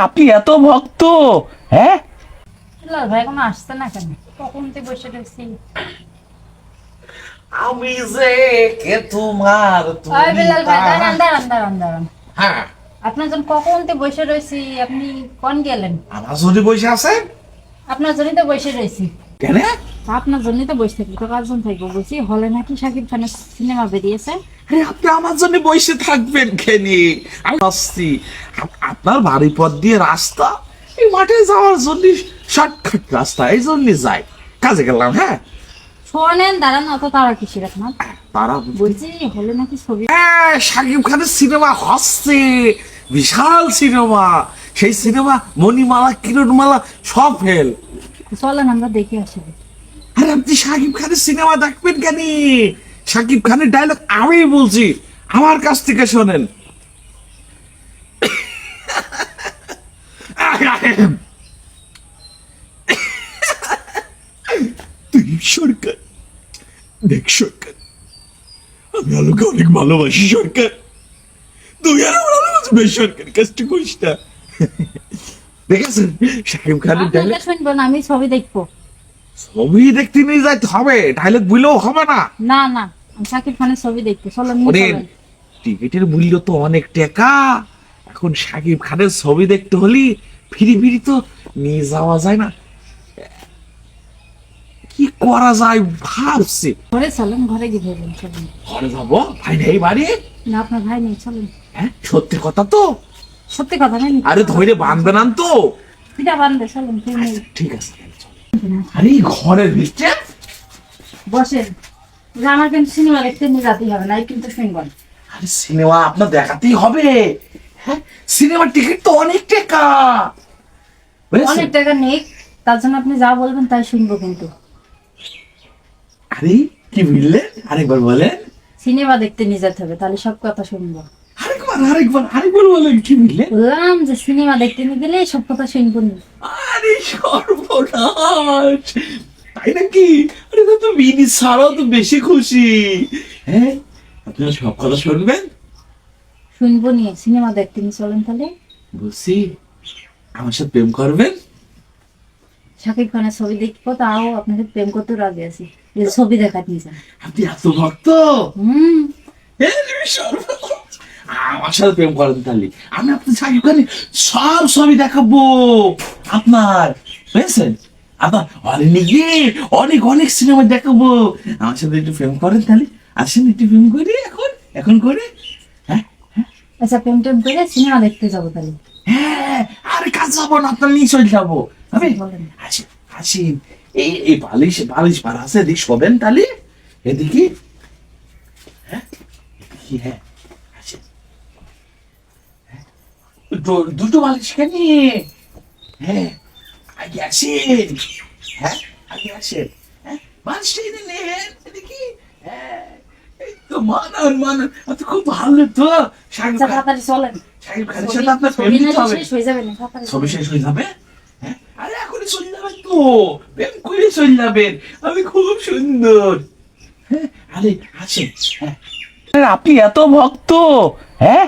আপনি এত ভক্ত? হ্যাঁ লাল ভাই কোনো আসছে না কেন? কখন থেকে বসে রয়েছি। আমি যে কে তোমার ওই বিলাল ভাই তুমি দাঁড়ান দাঁড়ান দাঁড়ান দাঁড়ান। হ্যাঁ আপনার জন্য কখন থেকে বসে রয়েছি, আপনি কোন গেলেন? আমার জন্য বসে আছেন আপনার জন্যই তো বসে রয়েছি। কেন? আপনার জন্যই তো বসে থাকি, তো কাজন থাকবো বলছি। হলে নাকি শাকিব খানের সিনেমা বেরিয়েছে। আরে আপনি আমার জন্য বসে থাকবেন কেনি? আমি আসছি আপনার বাড়ি পথ দিয়ে রাস্তা, এই মাঠে যাওয়ার জন্য শর্টকাট রাস্তা, এই জন্য যাই, কাজে গেলাম। হ্যাঁ শোনেন দাঁড়ান, অত তারা কিসের আপনার? তারা বলছি হলে নাকি ছবি। হ্যাঁ শাকিব খানের সিনেমা হচ্ছে, বিশাল সিনেমা। সেই সিনেমা মণিমালা কিরণমালা সব ফেল। চলেন আমরা দেখে আসি। আরে আপনি শাকিব খানের সিনেমা দেখবেন কেন? শাকিব খানের ডায়লগ আমি বলছি, আমার কাছ থেকে শোনেন। তুই সরকার দেখ, সরকার আমি আলোকে অনেক ভালোবাসি। সরকার তুই আর ভালোবাসবে, সরকার কাজটা করিস না। দেখেছেন শাকিব খানের আপনাকে ডায়লগ? শুনবো না, আমি ছবি দেখবো। ছবি দেখতে নিয়ে যাইতে হবে, ডায়লগ বুঝলেও হবে না। না না, আমি শাকিব খানের ছবি দেখবো। চলেন নিয়ে ওরে চলেন। টিকিটের মূল্য তো অনেক টাকা, এখন শাকিব খানের ছবি দেখতে হলে ফিরি ফিরি তো নিয়ে যাওয়া যায় না। কি করা যায় ভাবছি। ঘরে চলেন, ঘরে গিয়ে ভেবেন। চলেন। ঘরে যাবো, ভাই নেই বাড়ি? না আপনার ভাই নেই, চলেন। হ্যাঁ সত্যি কথা তো? সত্যি কথা নেই। আরে ধরে বাঁধবে না তো? পিঠা বান্ধে, চলেন। আচ্ছা, ঠিক আছে আরে ঘরের ভিতরে বসেন। যে আমার কিন্তু সিনেমা দেখতে নিয়ে যেতেই হবে, নাই কিন্তু শুনবেন। আরে সিনেমা আপনার দেখাতেই হবে। হ্যাঁ সিনেমার টিকিট তো অনেক টাকা, বুঝেছেন? অনেক টাকা নেই, তার জন্য আপনি যা বলবেন তাই শুনবো কিন্তু। আরে কি বুঝলেন, আরেকবার বলেন। সিনেমা দেখতে নিয়ে যেতে হবে, তাহলে সব কথা শুনবো। আরেকবার বলেন, কি বুঝলেন? বললাম যে সিনেমা দেখতে নিয়ে গেলে সব কথা শুনবো না। আরে সর্বনাশ, তাই নাকি? আরে তো মিনি ছাড়াও তো বেশি খুশি। হ্যাঁ আপনারা সব কথা শুনবেন? শুনবো নিয়ে সিনেমা দেখতে নিয়ে চলেন তাহলে। বলছি আমার সাথে প্রেম করবেন? শাকিব খানের ছবি দেখবো, তাও আপনাকে প্রেম করতে রাজি আছি, যদি ছবি দেখাতে নিয়ে যান। আপনি এত ভক্ত? হুম। আমার সাথে প্রেম করেন তাহলে আমি আপনার শাকিব খানের সব ছবি দেখাবো আপনার, বুঝেছেন? আপনার অনেক গিয়ে অনেক অনেক সিনেমা দেখাবো। আমার সাথে একটু প্রেম করেন তাহলে, আসেন একটু প্রেম করি এখন, এখন করে। হ্যাঁ আচ্ছা, প্রেম টেম করে সিনেমা দেখতে যাবো তাহলে। হ্যাঁ, আরে কাজ যাবো না, আপনার নিয়ে চলে যাবো। আমি বলেন। আসেন আসেন, এই এই বালিশ বালিশ পার আছে, এদিক শোবেন তাহলে, এদিকে। হ্যাঁ এদিকে, হ্যাঁ আসেন। দুটো বালিশ কেন? হ্যাঁ আগে আসেন। হ্যাঁ আগে আসেন। হ্যাঁ বালিশটা এনে নেন এদিকে। হ্যাঁ এই তো মানান মানান, আপনি খুব ভালো তো। শাকিব আচ্ছা খান, তাড়াতাড়ি চলেন। শাকিব খানের সাথে আপনার প্রেম ছবি না দিতে হবে। শেষ হয়ে যাবে না, তাড়াতাড়ি ছবি চলেন। শেষ হয়ে যাবে? হ্যাঁ আরে এখনই চলে যাবেন তো, প্রেম করে চলে যাবেন, আমি খুব সুন্দর। হ্যাঁ আরে আসেন। হ্যাঁ আপনি এত ভক্ত? হ্যাঁ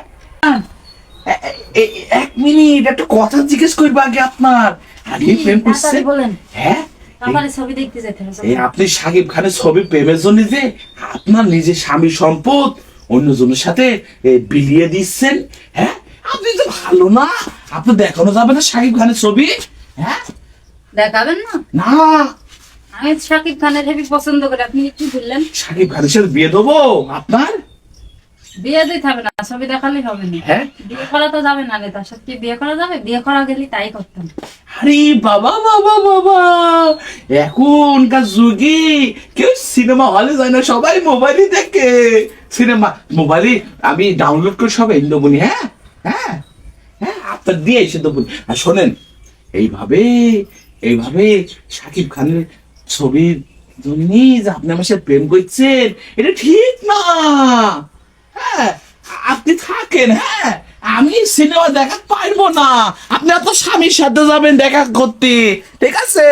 এক মিনিট, একটা কথা জিজ্ঞেস করবো আগে আপনার। আগে প্রেম করছেন? তাড়াতাড়ি বলেন। হ্যাঁ তাড়াতাড়ি ছবি দেখতে যেতে হবে। এই আপনি শাকিব খানের ছবি প্রেমের জন্য যে আপনার নিজের স্বামী সম্পদ অন্যজনের সাথে বিলিয়ে দিচ্ছেন। হ্যাঁ আপনি তো ভালো না, আপনি দেখানো যাবে না শাকিব খানের ছবি? হ্যাঁ দেখাবেন না? না, আমি শাকিব খানের হেবি পছন্দ করি, আপনি কি বললেন? শাকিব খানের সাথে বিয়ে দেবো আপনার। বিয়ে দিতে হবে না, ছবি দেখালেই হবে না। হ্যাঁ বিয়ে করা তো যাবে না রে, তার সাথে কি বিয়ে করা যাবে? বিয়ে করা গেলে তাই করতাম। আরে বাবা বাবা বাবা, এখনকার যুগে কেউ সিনেমা হলে যায় না, সবাই মোবাইলে দেখে সিনেমা। মোবাইলে আমি ডাউনলোড করে সব ইন্দ্রমণি। হ্যাঁ হ্যাঁ হ্যাঁ আপনার দিয়ে এসে দেবো। আর শোনেন, এইভাবে এইভাবে শাকিব খানের ছবির জন্য যে আপনি আমার সাথে প্রেম করছেন, এটা ঠিক না। হ্যাঁ আপনি থাকেন। হ্যাঁ আমি সিনেমা দেখা পারবো না, আপনি আপনার স্বামীর সাথে যাবেন দেখা করতে, ঠিক আছে?